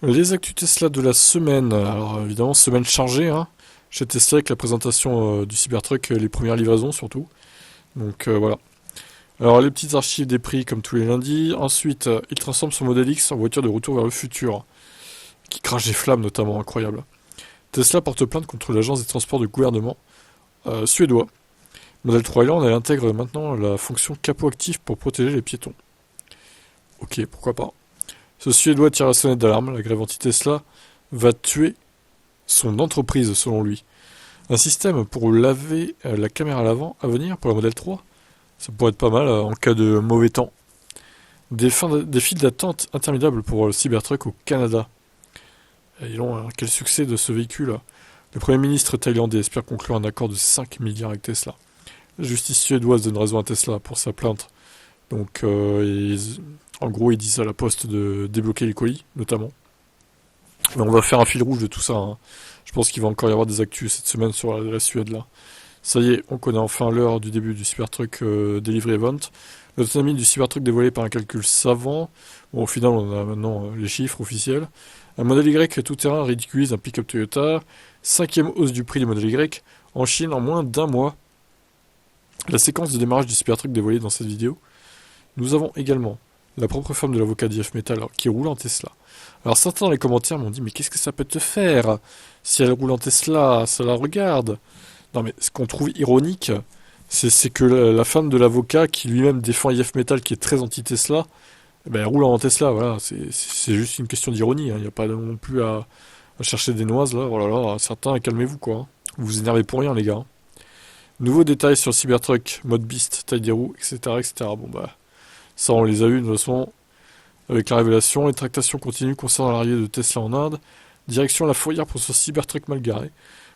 Les actus Tesla de la semaine. Alors évidemment, semaine chargée, hein, chez Tesla avec la présentation du Cybertruck, les premières livraisons surtout. Donc voilà. Alors les petites archives des prix comme tous les lundis. Ensuite, il transforme son Model X en voiture de retour vers le futur, qui crache des flammes notamment, incroyable. Tesla porte plainte contre l'agence des transports du gouvernement suédois. Model 3 Elan, elle intègre maintenant la fonction capot actif pour protéger les piétons. Ok, pourquoi pas. Ce Suédois tire la sonnette d'alarme, la grève anti-Tesla va tuer son entreprise selon lui. Un système pour laver la caméra à l'avant à venir pour le Model 3, ça pourrait être pas mal en cas de mauvais temps. Des files d'attente interminables pour le Cybertruck au Canada. Et quel succès de ce véhicule. Le Premier ministre thaïlandais espère conclure un accord de 5 milliards avec Tesla. La justice suédoise donne raison à Tesla pour sa plainte. Donc, en gros, ils disent à la poste de débloquer les colis, notamment. Mais on va faire un fil rouge de tout ça, hein. Je pense qu'il va encore y avoir des actus cette semaine sur la Suède, là. Ça y est, on connaît enfin l'heure du début du Cybertruck Delivery Event. L'autonomie du Cybertruck dévoilée par un calcul savant. Bon, au final, on a maintenant les chiffres officiels. Un modèle Y tout-terrain ridiculise un pick-up Toyota. Cinquième hausse du prix du modèle Y en Chine en moins d'un mois. La séquence de démarrage du Cybertruck dévoilée dans cette vidéo. Nous avons également la propre femme de l'avocat d'IF Metal qui roule en Tesla. Alors certains dans les commentaires m'ont dit mais qu'est-ce que ça peut te faire si elle roule en Tesla, ça la regarde. Non mais ce qu'on trouve ironique, c'est que la femme de l'avocat qui lui-même défend IF Metal qui est très anti-Tesla, eh ben, elle roule en Tesla, voilà, c'est juste une question d'ironie, hein. Il n'y a pas non plus à chercher des noises là, voilà, là, certains calmez-vous quoi, hein. Vous vous énervez pour rien les gars, hein. Nouveaux détails sur le Cybertruck, mode Beast, taille des roues, etc., etc. Bon bah, ça on les a eu de toute façon avec la révélation. Les tractations continuent concernant l'arrivée de Tesla en Inde. Direction la fourrière pour ce Cybertruck mal garé.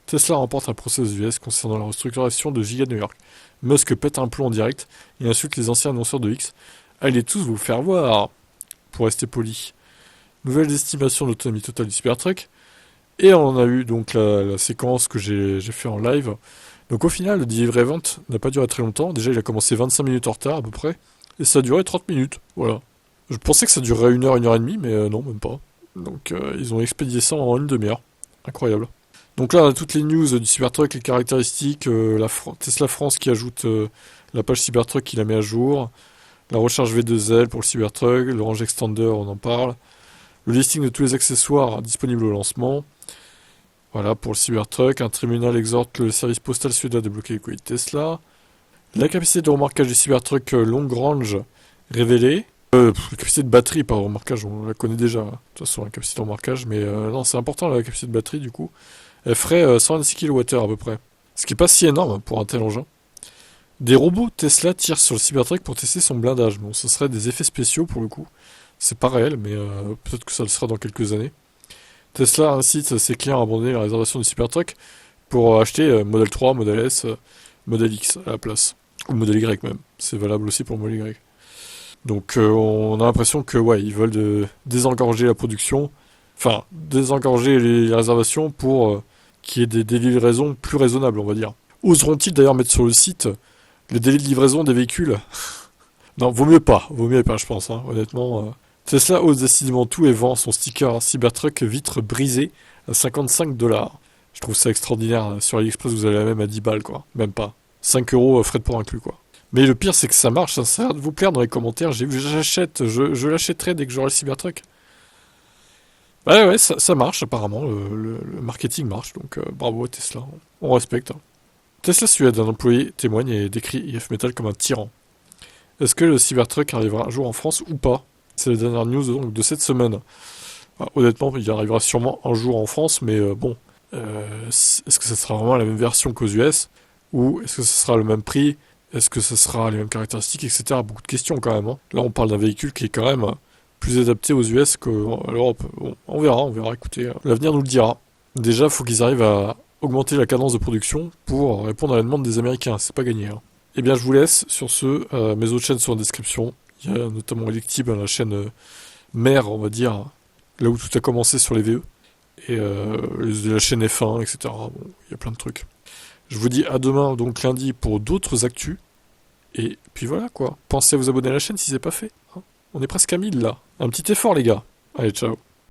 Tesla remporte un procès aux US concernant la restructuration de Giga New York. Musk pète un plomb en direct et insulte les anciens annonceurs de X. Allez tous vous faire voir, pour rester poli. Nouvelles estimations d'autonomie totale du Cybertruck. Et on a eu donc la séquence que j'ai fait en live. Donc au final, le delivery event n'a pas duré très longtemps. Déjà, il a commencé 25 minutes en retard à peu près. Et ça a duré 30 minutes. Voilà. Je pensais que ça durerait une heure et demie, mais non, même pas. Donc ils ont expédié ça en une demi-heure. Incroyable. Donc là, on a toutes les news du Cybertruck, les caractéristiques, Tesla France qui ajoute la page Cybertruck qui la met à jour, la recharge V2L pour le Cybertruck, le range extender, on en parle, le listing de tous les accessoires disponibles au lancement. Voilà, pour le Cybertruck, un tribunal exhorte le service postal suédois à débloquer les colis de Tesla. La capacité de remorquage du Cybertruck Long Range révélée. La capacité de batterie, pas de remorquage, on la connaît déjà, hein. De toute façon, la capacité de remorquage, mais non, c'est important la capacité de batterie du coup. Elle ferait 126 kWh à peu près. Ce qui est pas si énorme pour un tel engin. Des robots Tesla tirent sur le Cybertruck pour tester son blindage. Bon, ce serait des effets spéciaux pour le coup. C'est pas réel, mais peut-être que ça le sera dans quelques années. Tesla incite ses clients à abandonner la réservation du Cybertruck pour acheter Model 3, Model S, Model X à la place. Ou Model Y même. C'est valable aussi pour le Model Y. Donc on a l'impression que ouais, ils veulent désengorger la production. Enfin, désengorger les réservations pour qu'il y ait des délais de livraison plus raisonnables, on va dire. Oseront-ils d'ailleurs mettre sur le site les délais de livraison des véhicules? Non, vaut mieux pas, je pense, hein, honnêtement. Tesla ose décidément tout et vend son sticker Cybertruck vitre brisée à 55 $. Je trouve ça extraordinaire. Sur AliExpress, vous avez la même à 10 balles, quoi. Même pas. 5 euros, frais de port inclus, quoi. Mais le pire, c'est que ça marche, ça a l'air de vous plaire dans les commentaires. J'ai vu, j'achète, je l'achèterai dès que j'aurai le Cybertruck. Ouais, ouais, ça marche apparemment, le marketing marche, donc bravo à Tesla, on respecte, hein. Tesla Suède, un employé témoigne et décrit IF Metal comme un tyran. Est-ce que le Cybertruck arrivera un jour en France ou pas? C'est la dernière news donc, de cette semaine. Honnêtement, il arrivera sûrement un jour en France, mais bon, est-ce que ça sera vraiment la même version qu'aux US? Ou est-ce que ce sera le même prix? Est-ce que ce sera les mêmes caractéristiques, etc. Beaucoup de questions quand même, hein. Là, on parle d'un véhicule qui est quand même plus adapté aux US qu'à l'Europe. Bon, on verra, écoutez, l'avenir nous le dira. Déjà, il faut qu'ils arrivent à augmenter la cadence de production pour répondre à la demande des Américains, c'est pas gagné, hein. Eh bien, je vous laisse sur ce, mes autres chaînes sont en description. Il y a notamment Electib, la chaîne mère, on va dire, là où tout a commencé sur les VE, et la chaîne F1, etc. Bon, il y a plein de trucs. Je vous dis à demain, donc lundi, pour d'autres actus. Et puis voilà, quoi. Pensez à vous abonner à la chaîne si c'est pas fait, hein. On est presque à 1000 là. Un petit effort, les gars. Allez, ciao.